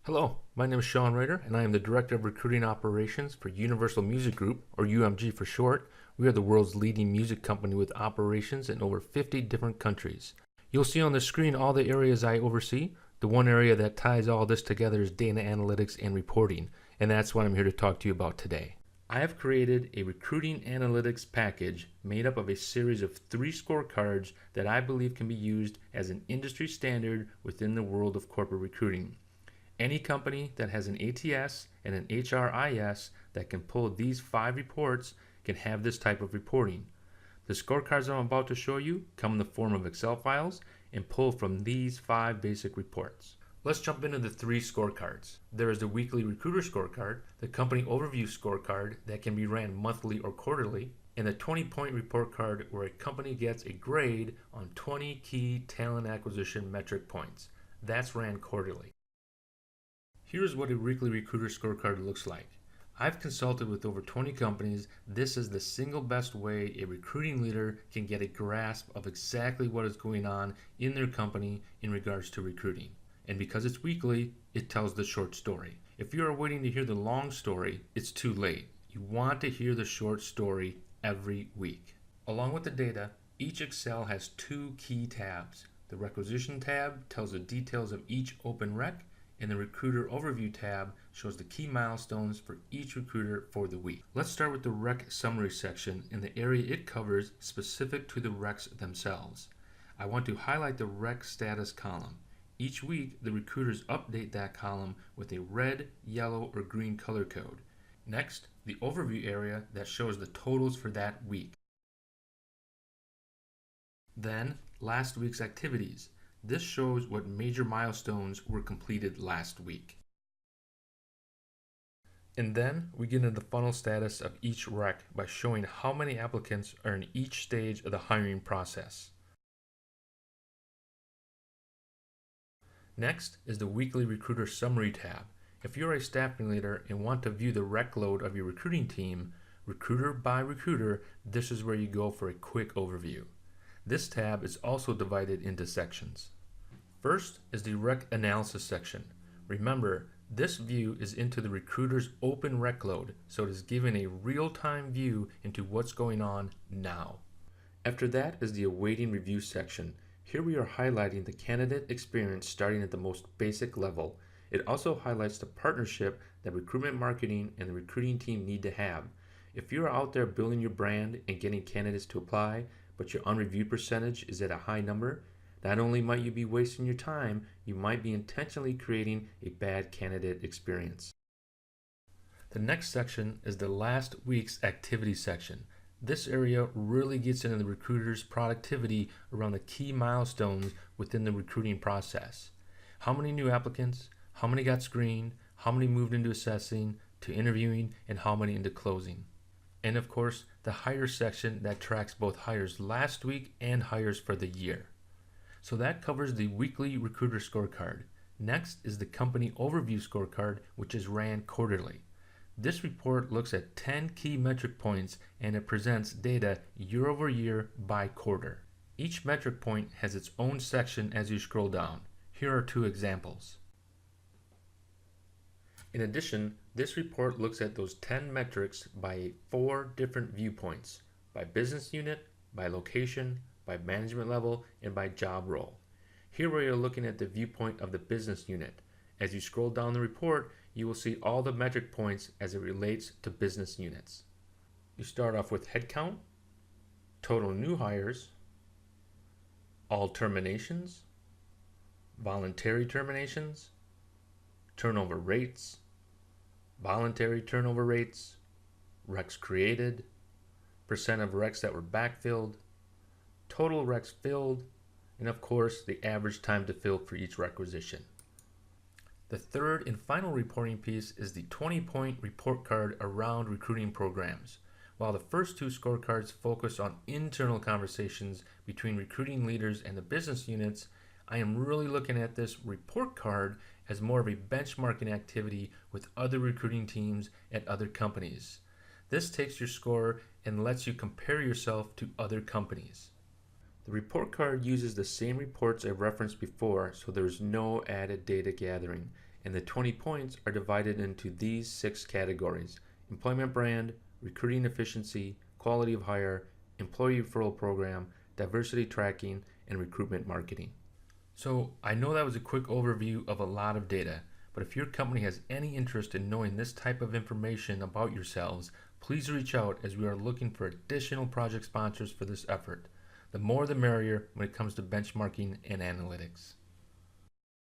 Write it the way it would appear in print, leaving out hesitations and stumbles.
Hello, my name is Sean Rehder, and I am the Director of Recruiting Operations for Universal Music Group, or UMG for short. We are the world's leading music company with operations in over 50 different countries. You'll see on the screen all the areas I oversee. The one area that ties all this together is data analytics and reporting, and that's what I'm here to talk to you about today. I have created a recruiting analytics package made up of a series of 3 scorecards that I believe can be used as an industry standard within the world of corporate recruiting. Any company that has an ATS and an HRIS that can pull these 5 reports can have this type of reporting. The scorecards I'm about to show you come in the form of Excel files and pull from these 5 basic reports. Let's jump into the 3 scorecards. There is the weekly recruiter scorecard, the company overview scorecard that can be ran monthly or quarterly, and the 20-point report card where a company gets a grade on 20 key talent acquisition metric points. That's ran quarterly. Here's what a weekly recruiter scorecard looks like. I've consulted with over 20 companies. This is the single best way a recruiting leader can get a grasp of exactly what is going on in their company in regards to recruiting. And because it's weekly, it tells the short story. If you are waiting to hear the long story, it's too late. You want to hear the short story every week. Along with the data, each Excel has 2 key tabs. The requisition tab tells the details of each open rec, and the Recruiter Overview tab shows the key milestones for each recruiter for the week. Let's start with the rec summary section in the area it covers specific to the recs themselves. I want to highlight the rec status column. Each week, the recruiters update that column with a red, yellow, or green color code. Next, the overview area that shows the totals for that week. Then, last week's activities. This shows what major milestones were completed last week. And then we get into the funnel status of each rec by showing how many applicants are in each stage of the hiring process. Next is the weekly recruiter summary tab. If you're a staffing leader and want to view the rec load of your recruiting team, recruiter by recruiter, this is where you go for a quick overview. This tab is also divided into sections. First is the rec analysis section. Remember, this view is into the recruiter's open rec load, so it is giving a real-time view into what's going on now. After that is the awaiting review section. Here we are highlighting the candidate experience starting at the most basic level. It also highlights the partnership that recruitment marketing and the recruiting team need to have. If you're out there building your brand and getting candidates to apply, but your unreviewed percentage is at a high number, not only might you be wasting your time, you might be intentionally creating a bad candidate experience. The next section is the last week's activity section. This area really gets into the recruiter's productivity around the key milestones within the recruiting process. How many new applicants, how many got screened, how many moved into assessing, to interviewing, and how many into closing. And of course, the hires section that tracks both hires last week and hires for the year. So that covers the weekly recruiter scorecard. Next is the company overview scorecard, which is ran quarterly. This report looks at 10 key metric points and it presents data year over year by quarter. Each metric point has its own section as you scroll down. Here are 2 examples. In addition, this report looks at those 10 metrics by 4 different viewpoints: by business unit, by location, by management level, and by job role. Here we are looking at the viewpoint of the business unit. As you scroll down the report, you will see all the metric points as it relates to business units. You start off with headcount, total new hires, all terminations, voluntary terminations, turnover rates, voluntary turnover rates, recs created, percent of recs that were backfilled, total recs filled, and of course the average time to fill for each requisition. The third and final reporting piece is the 20-point report card around recruiting programs. While the first 2 scorecards focus on internal conversations between recruiting leaders and the business units, I am really looking at this report card as more of a benchmarking activity with other recruiting teams at other companies. This takes your score and lets you compare yourself to other companies. The report card uses the same reports I referenced before, so there's no added data gathering. And the 20 points are divided into these 6 categories: employment brand, recruiting efficiency, quality of hire, employee referral program, diversity tracking, and recruitment marketing. So I know that was a quick overview of a lot of data, but if your company has any interest in knowing this type of information about yourselves, please reach out as we are looking for additional project sponsors for this effort. The more the merrier when it comes to benchmarking and analytics.